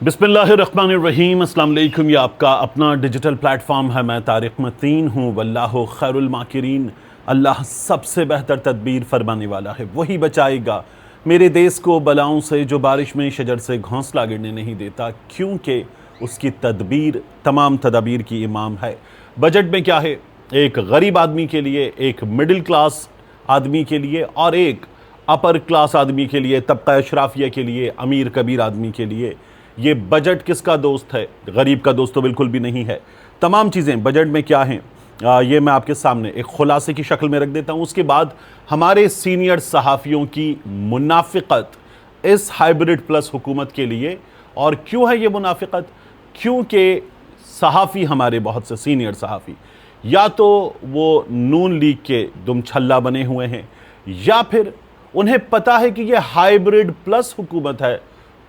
बिस्मिल्लाहिर्रहमानिर्रहीम। अस्सलाम वालेकुम। ये आपका अपना डिजिटल प्लेटफॉर्म है। मैं तारिक मतीन हूँ। वल्लाहु खैरुल माकिरीन। अल्लाह सबसे बेहतर तदबीर फरमाने वाला है, वही बचाएगा मेरे देश को बलाओं से जो बारिश में शजर से घोंसला गिरने नहीं देता, क्योंकि उसकी तदबीर तमाम तदाबीर की इमाम है। बजट में क्या है? एक गरीब आदमी के लिए, एक मिडिल क्लास आदमी के लिए और एक अपर क्लास आदमी के लिए, तबका अशराफिया के लिए, अमीर कबीर आदमी के लिए ये बजट किसका दोस्त है? गरीब का दोस्त तो बिल्कुल भी नहीं है। तमाम चीज़ें बजट में क्या हैं, ये मैं आपके सामने एक खुलासे की शक्ल में रख देता हूँ। उसके बाद हमारे सीनियर सहाफ़ियों की मुनाफिकत इस हाइब्रिड प्लस हुकूमत के लिए। और क्यों है ये मुनाफिकत? क्योंकि सहाफ़ी हमारे बहुत से सीनियर सहाफ़ी या तो वो नून लीग के दुमछल्ला बने हुए हैं, या फिर उन्हें पता है कि ये हाइब्रिड प्लस हुकूमत है,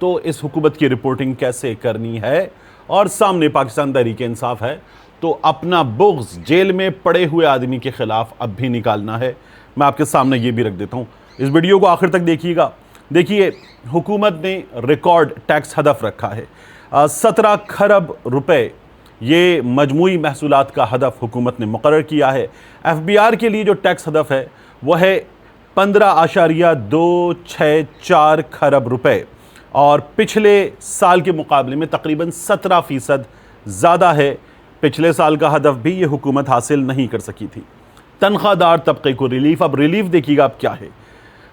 तो इस हुकूमत की रिपोर्टिंग कैसे करनी है, और सामने पाकिस्तान तहरीक इंसाफ है, तो अपना बुग़्ज़ जेल में पड़े हुए आदमी के ख़िलाफ़ अब भी निकालना है। मैं आपके सामने ये भी रख देता हूँ, इस वीडियो को आखिर तक देखिएगा। देखिए, हुकूमत ने रिकॉर्ड टैक्स हदफ रखा है। 17 खरब रुपए ये मजमूई महसूलात का हदफ हुकूमत ने मुकर्रर किया है। FBR के लिए जो टैक्स हदफ है वह है 15.264 खरब रुपए, और पिछले साल के मुकाबले में तकरीबन 17% ज़्यादा है। पिछले साल का हदफ भी ये हुकूमत हासिल नहीं कर सकी थी। तनख्वाहदार तबके को रिलीफ, अब रिलीफ देखिएगा अब क्या है।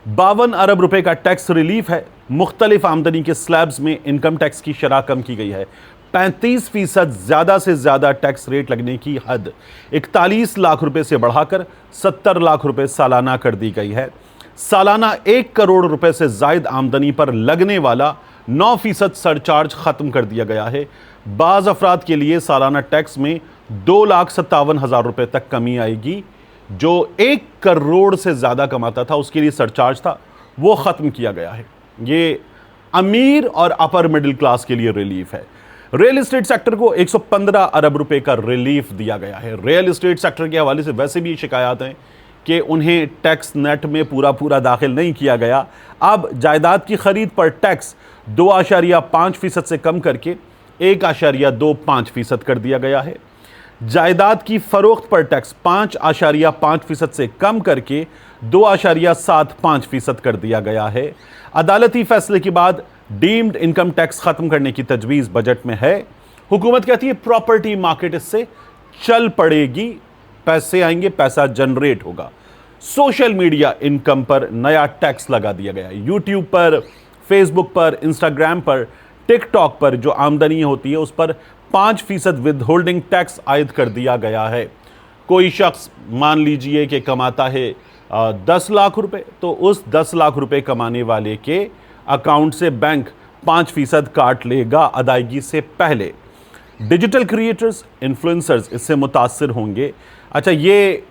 52 अरब रुपए का टैक्स रिलीफ है। मुख्तलिफ आमदनी के स्लैब्स में इनकम टैक्स की शरह कम की गई है। 35% ज़्यादा से ज़्यादा टैक्स रेट लगने की हद 41 लाख रुपए से बढ़ाकर 70 लाख रुपए सालाना कर दी गई है। सालाना 1 करोड़ रुपए से जायद आमदनी पर लगने वाला 9% सरचार्ज ख़त्म कर दिया गया है। बाज़ अफराद के लिए सालाना टैक्स में 2,57,000 रुपए तक कमी आएगी। जो 1 करोड़ से ज़्यादा कमाता था उसके लिए सरचार्ज था, वो ख़त्म किया गया है। ये अमीर और अपर मिडिल क्लास के लिए रिलीफ है। रियल इस्टेट सेक्टर को 115 अरब रुपए का रिलीफ दिया गया है। रियल इस्टेट सेक्टर के हवाले से वैसे भी शिकायत हैं कि उन्हें टैक्स नेट में पूरा दाखिल नहीं किया गया। अब जायदाद की खरीद पर टैक्स 2.5% से कम करके 1.25% कर दिया गया है। जायदाद की फरोख्त पर टैक्स 5.5% से कम करके 2.75% कर दिया गया है। अदालती फैसले के बाद डीम्ड इनकम टैक्स खत्म करने की तजवीज़ बजट में है। हुकूमत कहती है प्रॉपर्टी मार्केट इससे चल पड़ेगी, पैसे आएंगे, पैसा जनरेट होगा। सोशल मीडिया इनकम पर नया टैक्स लगा दिया गया है। यूट्यूब पर, फेसबुक पर, इंस्टाग्राम पर, टिकटॉक पर जो आमदनी होती है उस पर 5% विद होल्डिंग टैक्स आयद कर दिया गया है। कोई शख्स मान लीजिए कि कमाता है 10 लाख रुपए, तो उस 10 लाख रुपए कमाने वाले के अकाउंट से बैंक 5% काट लेगा अदायगी से पहले। डिजिटल क्रिएटर्स, इन्फ्लुएंसर्स इससे मुतासिर होंगे। अच्छा, ये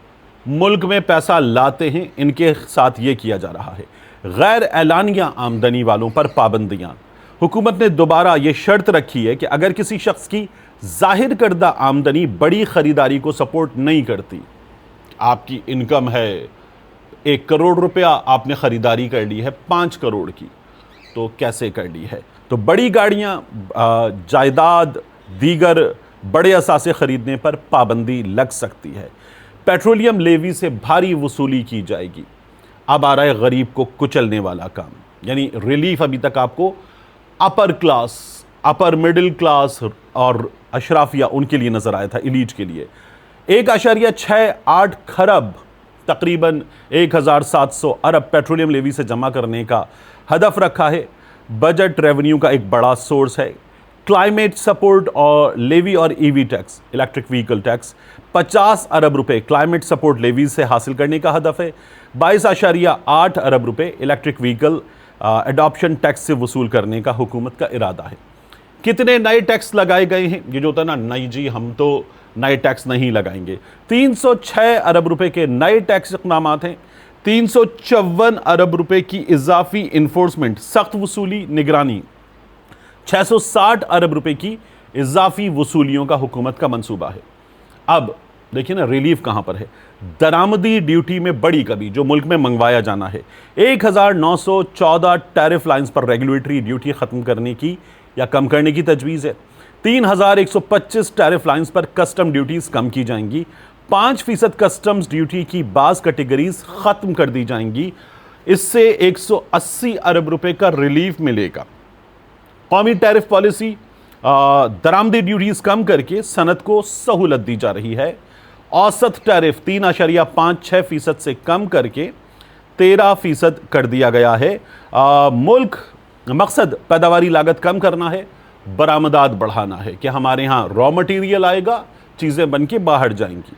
मुल्क में पैसा लाते हैं, इनके साथ ये किया जा रहा है। गैर एलानिया आमदनी वालों पर पाबंदियां। हुकूमत ने दोबारा ये शर्त रखी है कि अगर किसी शख्स की जाहिर करदा आमदनी बड़ी ख़रीदारी को सपोर्ट नहीं करती, आपकी इनकम है 1 करोड़ रुपया, आपने ख़रीदारी कर ली है 5 करोड़ की, तो कैसे कर ली है? तो बड़ी गाड़ियाँ, जायदाद, दीगर बड़े असासे ख़रीदने पर पाबंदी लग सकती है। पेट्रोलियम लेवी से भारी वसूली की जाएगी। अब आ रहा है गरीब को कुचलने वाला काम, यानी रिलीफ अभी तक आपको upper class, upper middle class और अशराफिया उनके लिए नज़र आया था, इलीट के लिए। 1.68 खरब, तकरीबन 1,700 अरब पेट्रोलियम लेवी से जमा करने का हदफ रखा है। बजट रेवेन्यू का एक बड़ा सोर्स है। क्लाइमेट सपोर्ट और लेवी और EV tax, electric vehicle tax, 50 अरब रुपए क्लाइमेट सपोर्ट लेवी से हासिल करने का हदफ है। 22.8 अरब रुपए इलेक्ट्रिक व्हीकल एडॉप्शन टैक्स से वसूल करने का हुकूमत का इरादा है। कितने नए टैक्स लगाए गए हैं? ये जो होता है ना, नहीं जी हम तो नए टैक्स नहीं लगाएंगे। 306 अरब रुपए के नए टैक्स इक़दामात हैं। 354 अरब रुपए की इजाफी इन्फोर्समेंट, सख्त वसूली, निगरानी। 660 अरब रुपए की इजाफी वसूलियों का हुकूमत का मंसूबा है। अब देखिए ना, रिलीफ कहां पर है। दरामदी ड्यूटी में बड़ी कमी, जो मुल्क में मंगवाया जाना है। 1914 टैरिफ लाइंस पर रेगुलेटरी ड्यूटी खत्म करने की या कम करने की तजवीज़ है। 3125 टैरिफ लाइन्स पर कस्टम ड्यूटीज़ कम की जाएंगी। 5% कस्टम्स ड्यूटी की बाज़ कैटेगरीज ख़त्म कर दी जाएंगी। इससे 180 अरब रुपए का रिलीफ मिलेगा। कौमी टैरिफ पॉलिसी, दरामदी ड्यूटीज़ कम करके सनत को सहूलत दी जा रही है। औसत टैरिफ 3.56% से कम करके 13% कर दिया गया है। मुल्क मकसद पैदावारी लागत कम करना है, बरामदात बढ़ाना है कि हमारे यहाँ रॉ मटेरियल आएगा, चीज़ें बन के बाहर जाएंगी।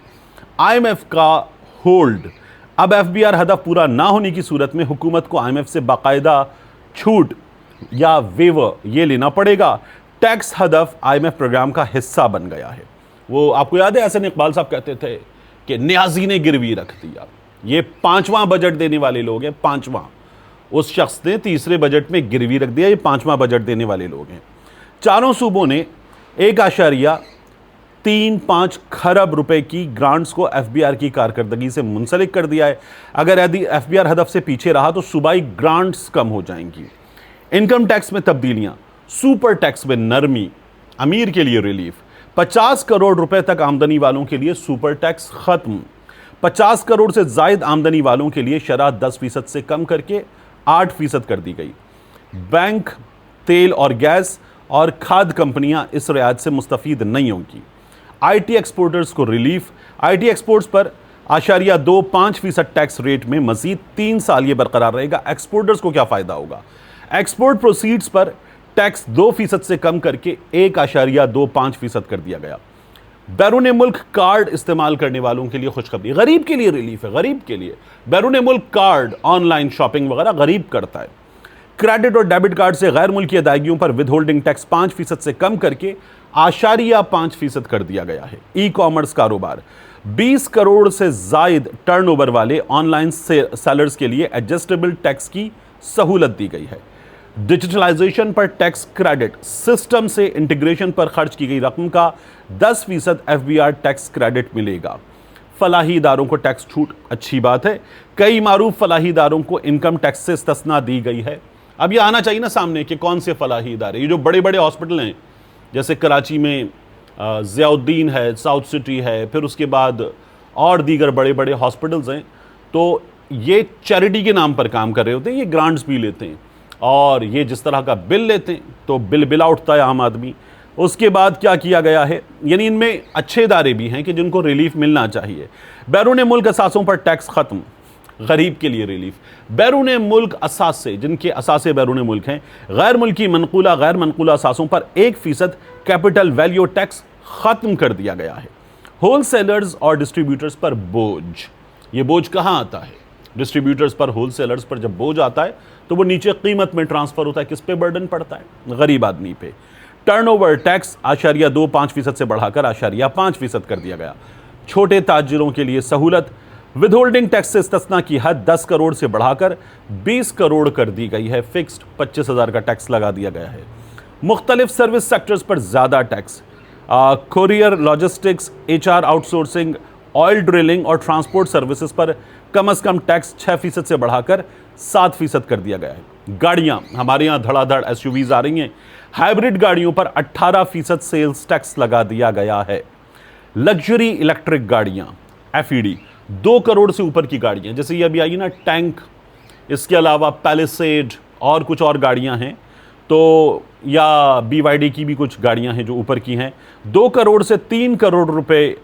IMF का होल्ड, अब FBR हदफ पूरा ना होने की सूरत में हुकूमत को IMF से बाकायदा छूट या वेवर ये लेना पड़ेगा। टैक्स हदफ IMF प्रोग्राम का हिस्सा बन गया है। वो आपको याद है हसन इकबाल साहब कहते थे कि न्याजी ने गिरवी रख दिया। ये 5वां बजट देने वाले लोग हैं, 5वां। उस शख्स ने तीसरे बजट में गिरवी रख दिया, ये 5वां बजट देने वाले लोग हैं। चारों सूबों ने 1.35 खरब रुपए की ग्रांट्स को FBR की कारकर्दगी से मुंसलिक कर दिया है। अगर यदि FBR हदफ से पीछे रहा तो सूबाई ग्रांट्स कम हो जाएंगी। इनकम टैक्स में तब्दीलियां, सुपर टैक्स में नरमी, अमीर के लिए रिलीफ। 50 करोड़ रुपए तक आमदनी वालों के लिए सुपर टैक्स खत्म। 50 करोड़ से जायद आमदनी वालों के लिए शरह 10% से कम करके 8% कर दी गई। बैंक, तेल और गैस और खाद कंपनियां इस रियायत से मुस्तफीद नहीं होंगी। IT एक्सपोर्टर्स को रिलीफ। IT एक्सपोर्ट्स पर 0.25% टैक्स रेट में मजीद 3 साल ये बरकरार रहेगा। एक्सपोर्टर्स को क्या फ़ायदा होगा? एक्सपोर्ट प्रोसीड्स पर टैक्स 2% से कम करके 1.25% कर दिया गया। बैरून मुल्क कार्ड इस्तेमाल करने वालों के लिए खुशखबरी, गरीब के लिए रिलीफ है। गरीब के लिए बैरून मुल्क कार्ड, ऑनलाइन शॉपिंग वगैरह गरीब करता है। क्रेडिट और डेबिट कार्ड से गैर मुल्की अदायगियों पर विद होल्डिंग टैक्स 5% से कम करके 0.5% कर दिया गया है। ई कॉमर्स कारोबार, 20 करोड़ से जायद टर्नओवर वाले ऑनलाइन सेलर्स के लिए एडजस्टेबल टैक्स की सहूलत दी गई है। डिजिटलाइजेशन पर टैक्स क्रेडिट, सिस्टम से इंटीग्रेशन पर खर्च की गई रकम का 10% FBR टैक्स क्रेडिट मिलेगा। फलाही इदारों को टैक्स छूट, अच्छी बात है। कई मारूफ फलाही इदारों को इनकम टैक्स से इस्तिस्ना दी गई है। अब ये आना चाहिए ना सामने कि कौन से फलाही इदारे, ये जो बड़े बड़े हॉस्पिटल हैं, जैसे कराची में ज़ियाउद्दीन है, साउथ सिटी है, फिर उसके बाद और दीगर बड़े बड़े हॉस्पिटल्स हैं, तो ये चैरिटी के नाम पर काम कर रहे होते हैं, ये ग्रांट्स भी लेते हैं और ये जिस तरह का बिल लेते हैं तो बिला उठता है आम आदमी। उसके बाद क्या किया गया है, यानी इनमें अच्छे इदारे भी हैं कि जिनको रिलीफ मिलना चाहिए। बैरून मुल्क असासों पर टैक्स खत्म, गरीब के लिए रिलीफ। बैरून मुल्क असासे, जिनके असासे बैरून मुल्क हैं, गैर मुल्की मनकूला, गैर मनकूला असासों पर 1% कैपिटल वैल्यू टैक्स खत्म कर दिया गया है। होल सेलर्स और डिस्ट्रीब्यूटर्स पर बोझ, ये बोझ कहाँ आता है? डिस्ट्रीब्यूटर्स पर, होल सेलर्स पर जब बोझ आता है तो वो नीचे कीमत में ट्रांसफर होता है। किस पे बर्डन पड़ता है? गरीब आदमी पे। टर्नओवर टैक्स 0.25% से बढ़ाकर 0.5% कर दिया गया। छोटे ताजिरों के लिए सहूलत, विद होल्डिंग टैक्स से इस्तिस्ना की हद 10 करोड़ से बढ़ाकर 20 करोड़ कर दी गई है। फिक्स्ड 25,000 का टैक्स लगा दिया गया है। मुख्तलिफ सर्विस सेक्टर्स पर ज़्यादा tax, courier, logistics, HR outsourcing, oil drilling और ट्रांसपोर्ट सर्विसेज पर कम से कम टैक्स 6% से बढ़ाकर 7% कर दिया गया है। गाड़ियाँ, हमारे यहाँ धड़ाधड़ SUVs आ रही हैं। हाइब्रिड गाड़ियों पर 18% सेल्स टैक्स लगा दिया गया है। लग्जरी इलेक्ट्रिक गाड़ियाँ FED, 2 करोड़ से ऊपर की गाड़ियाँ, जैसे ये अभी आई ना टैंक, इसके अलावा पैलिसेड और कुछ और गाड़ियाँ हैं, तो या BYD की भी कुछ गाड़ियाँ हैं जो ऊपर की हैं। 2 करोड़ से 3 करोड़ रुपए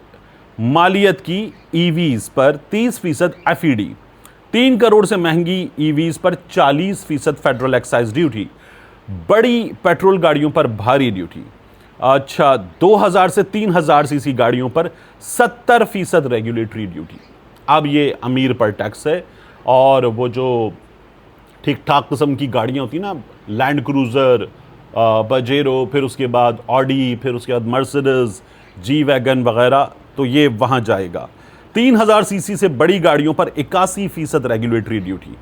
मालियत की EVs पर 30% FED, 3 करोड़ से महंगी EVs पर 40% फेडरल एक्साइज ड्यूटी, बड़ी पेट्रोल गाड़ियों पर भारी ड्यूटी। अच्छा, 2000 से 3000 सीसी गाड़ियों पर 70% रेगुलेटरी ड्यूटी। अब ये अमीर पर टैक्स है, और वो जो ठीक ठाक किस्म की गाड़ियाँ होती ना, लैंड क्रूज़र, पजेरो, फिर उसके बाद ऑडी, फिर उसके बाद मर्सिडीज, जी वैगन वगैरह, तो ये वहाँ जाएगा। 3000 सीसी से बड़ी गाड़ियों पर 81% रेगुलेटरी ड्यूटी।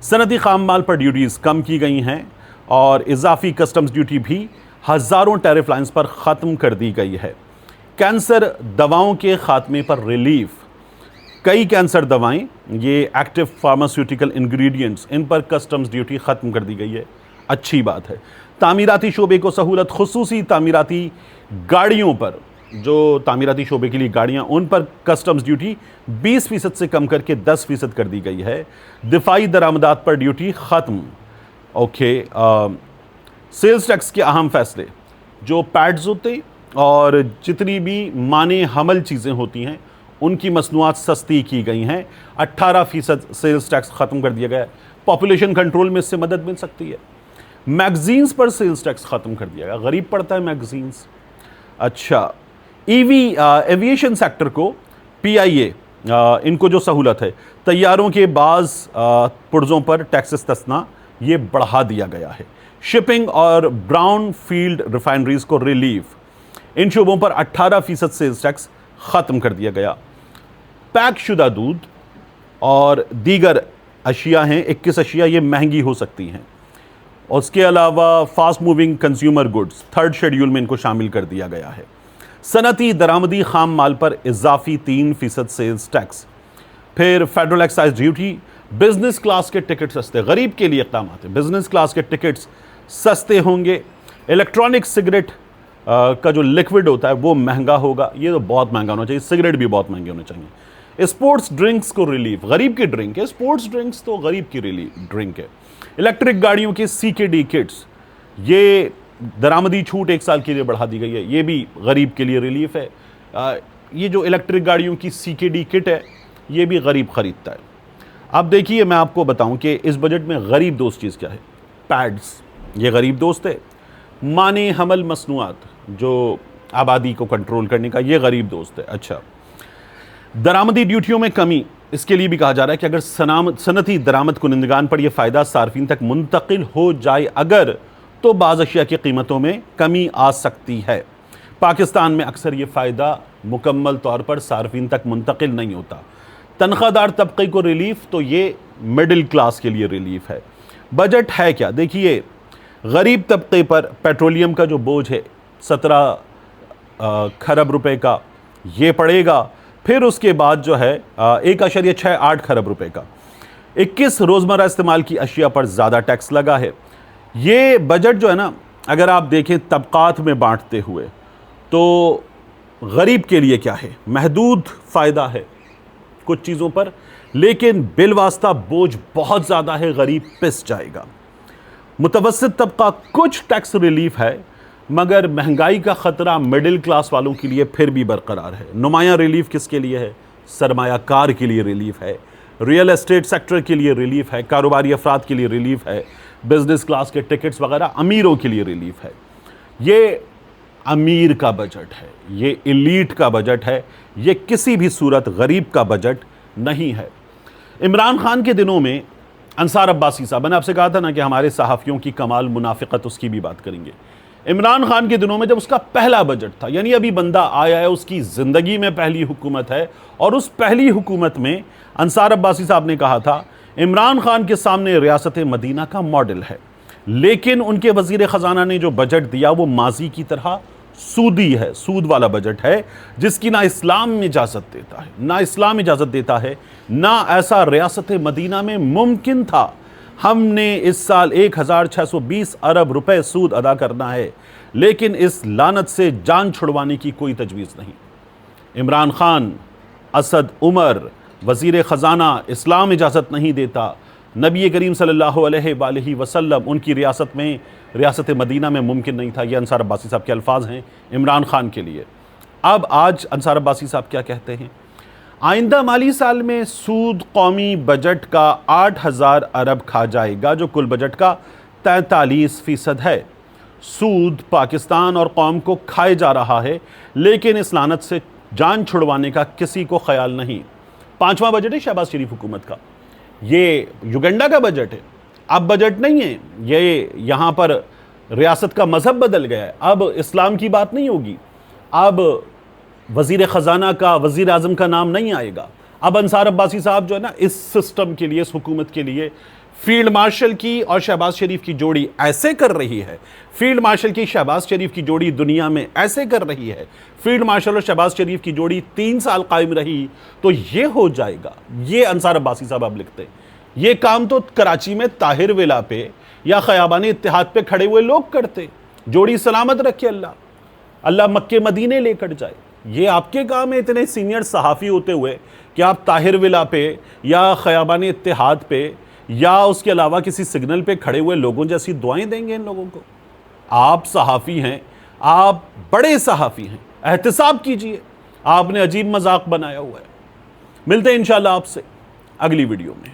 सनती खाम माल पर ड्यूटीज़ कम की गई हैं और इजाफी कस्टम्स ड्यूटी भी हज़ारों टैरिफ लाइन्स पर ख़त्म कर दी गई है। कैंसर दवाओं के खात्मे पर रिलीफ, कई कैंसर दवाएं, ये एक्टिव फार्मास्यूटिकल इंग्रेडिएंट्स, इन पर कस्टम्स ड्यूटी ख़त्म कर दी गई है, अच्छी बात है। तामीराती शोबे को सहूलत, खुसूसी तामीराती गाड़ियों पर, जो तामीराती शोबे के लिए गाड़ियां, उन पर कस्टम्स ड्यूटी 20% से कम करके 10% कर दी गई है। दिफाई दरामदात पर ड्यूटी ख़त्म। ओके, सेल्स टैक्स के अहम फैसले, जो पैड्स होते और जितनी भी माने हमल चीज़ें होती हैं उनकी मसनूआत सस्ती की गई हैं। 18% सेल्स टैक्स ख़त्म कर दिया गया है। पॉपुलेशन कंट्रोल में इससे मदद मिल सकती है। मैगजीन्स पर सेल्स टैक्स ख़त्म कर दिया गया, गरीब पड़ता है मैगजीन्स। अच्छा, ईवी एविएशन सेक्टर को पीआईए, इनको जो सहूलत है, तैयारों के बाज़ पुर्ज़ों पर टैक्स इस्तिस्ना ये बढ़ा दिया गया है। शिपिंग और ब्राउन फील्ड रिफाइनरीज को रिलीफ, इन शोबों पर 18% सेल्स टैक्स ख़त्म कर दिया गया। पैक शुदा दूध और दीगर अशिया हैं, 21 अशिया ये महंगी हो सकती हैं। उसके अलावा fast moving consumer goods 3rd schedule में इनको शामिल कर दिया गया है। सनती दरामदी खाम माल पर इजाफी 3% सेल्स टैक्स। फिर federal excise duty, business class के टिकट सस्ते, गरीब के लिए इक़दाम आते हैं। बिजनेस क्लास के टिकट्स सस्ते होंगे। इलेक्ट्रॉनिक सिगरेट का जो लिक्विड होता है वो महंगा होगा, ये तो बहुत महंगा होना चाहिए। सिगरेट भी बहुत महंगे होने चाहिए। स्पोर्ट्स ड्रिंक्स को रिलीफ, गरीब की ड्रिंक है, स्पोर्ट्स ड्रिंक्स तो गरीब की ड्रिंक है। इलेक्ट्रिक गाड़ियों के CKD किट्स, ये दरामदी छूट 1 साल के लिए बढ़ा दी गई है, ये भी गरीब के लिए रिलीफ है। ये जो इलेक्ट्रिक गाड़ियों की CKD किट है ये भी गरीब खरीदता है। अब देखिए, मैं आपको बताऊं कि इस बजट में गरीब दोस्त चीज़ क्या है। पैड्स, ये गरीब दोस्त है। माने हमल मसनूआत, जो आबादी को कंट्रोल करने का, ये गरीब दोस्त है। अच्छा, दरामदी ड्यूटियों में कमी, इसके लिए भी कहा जा रहा है कि अगर सनती दरामद कुनिंदगान पर यह फ़ायदा सार्फिन तक मुंतकिल हो जाए अगर, तो बाज़ अशिया की कीमतों में कमी आ सकती है। पाकिस्तान में अक्सर ये फ़ायदा मुकम्मल तौर पर सार्फिन तक मुंतकिल नहीं होता। तनख्वाहदार तबके को रिलीफ, तो ये मिडिल क्लास के लिए रिलीफ है। बजट है क्या, देखिए, गरीब तबके पर पेट्रोलियम का जो बोझ है 17 खरब रुपए का, ये पड़ेगा। फिर उसके बाद जो है 1.68 खरब रुपए का 21 रोज़मर्रा इस्तेमाल की अशिया पर ज़्यादा टैक्स लगा है। ये बजट जो है ना, अगर आप देखें तबकात में बांटते हुए, तो गरीब के लिए क्या है, महदूद फ़ायदा है कुछ चीज़ों पर, लेकिन बिलवास्ता बोझ बहुत ज़्यादा है, गरीब पिस जाएगा। मुतवस्सित तबका कुछ टैक्स रिलीफ है, मगर महंगाई का ख़तरा मिडिल क्लास वालों के लिए फिर भी बरकरार है। नुमाया रिलीफ किसके लिए है, सरमायाकार के लिए रिलीफ है, रियल एस्टेट सेक्टर के लिए रिलीफ है, कारोबारी अफराद के लिए रिलीफ है, बिजनेस क्लास के टिकट्स वगैरह अमीरों के लिए रिलीफ है। ये अमीर का बजट है, ये एलीट का बजट है, ये किसी भी सूरत गरीब का बजट नहीं है। इमरान खान के दिनों में अंसार अब्बासी साहब, मैंने आपसे कहा था ना कि हमारे सहाफ़ियों की कमाल मुनाफिकत, उसकी भी बात करेंगे। इमरान खान के दिनों में जब उसका पहला बजट था, यानी अभी बंदा आया है, उसकी ज़िंदगी में पहली हुकूमत है, और उस पहली हुकूमत में अंसार अब्बासी साहब ने कहा था इमरान खान के सामने रियासत मदीना का मॉडल है, लेकिन उनके वज़ीर ख़जाना ने जो बजट दिया वो माजी की तरह सूदी है, सूद वाला बजट है, जिसकी ना इस्लाम में इजाज़त देता है, ना इस्लाम इजाज़त देता है, ना ऐसा रियासत मदीना में मुमकिन था। हमने इस साल 1620 अरब रुपए सूद अदा करना है, लेकिन इस लानत से जान छुड़वाने की कोई तजवीज़ नहीं। इमरान खान, असद उमर, वज़ीर ख़जाना, इस्लाम इजाज़त नहीं देता, नबी करीम सल्लल्लाहु अलैहि वसल्लम उनकी रियासत में, रियासत मदीना में मुमकिन नहीं था। ये अंसार अब्बासी साहब के अल्फाज हैं इमरान खान के लिए। अब आज अंसार अब्बासी साहब क्या कहते हैं, आइंदा माली साल में सूद कौमी बजट का 8000 अरब खा जाएगा, जो कुल बजट का 43% है। सूद पाकिस्तान और कौम को खाए जा रहा है, लेकिन इस लानत से जान छुड़वाने का किसी को ख्याल नहीं। 5वां बजट है शहबाज शरीफ हुकूमत का, ये युगंडा का बजट है, अब बजट नहीं है ये। यहाँ पर रियासत का मज़हब बदल गया है, अब इस्लाम की बात नहीं होगी, अब वज़ीर ख़जाना का, वज़ीर आज़म का नाम नहीं आएगा। अब अंसार अब्बासी साहब जो है ना, इस सिस्टम के लिए, इस हुकूमत के लिए फील्ड मार्शल की और शहबाज शरीफ की जोड़ी ऐसे कर रही है, फील्ड मार्शल की शहबाज शरीफ की जोड़ी दुनिया में ऐसे कर रही है, फील्ड मार्शल और शहबाज शरीफ की जोड़ी 3 साल कायम रही तो ये हो जाएगा। ये अंसार अब्बासी साहब अब लिखते हैं। ये काम तो कराची में ताहिर विला पे या ख़याबान इत्तिहाद पे खड़े हुए लोग करते। जोड़ी सलामत रखे अल्लाह, अल्लाह मक्के मदीने लेकर जाए। ये आपके काम है इतने सीनियर सहाफ़ी होते हुए कि आप ताहिर विला पे या ख़याबान इत्तिहाद पे या उसके अलावा किसी सिग्नल पे खड़े हुए लोगों जैसी दुआएं देंगे इन लोगों को? आप सहाफ़ी हैं, आप बड़े सहाफ़ी हैं, एहतिसाब कीजिए। आपने अजीब मजाक बनाया हुआ है। मिलते हैं इंशाअल्लाह आपसे अगली वीडियो में।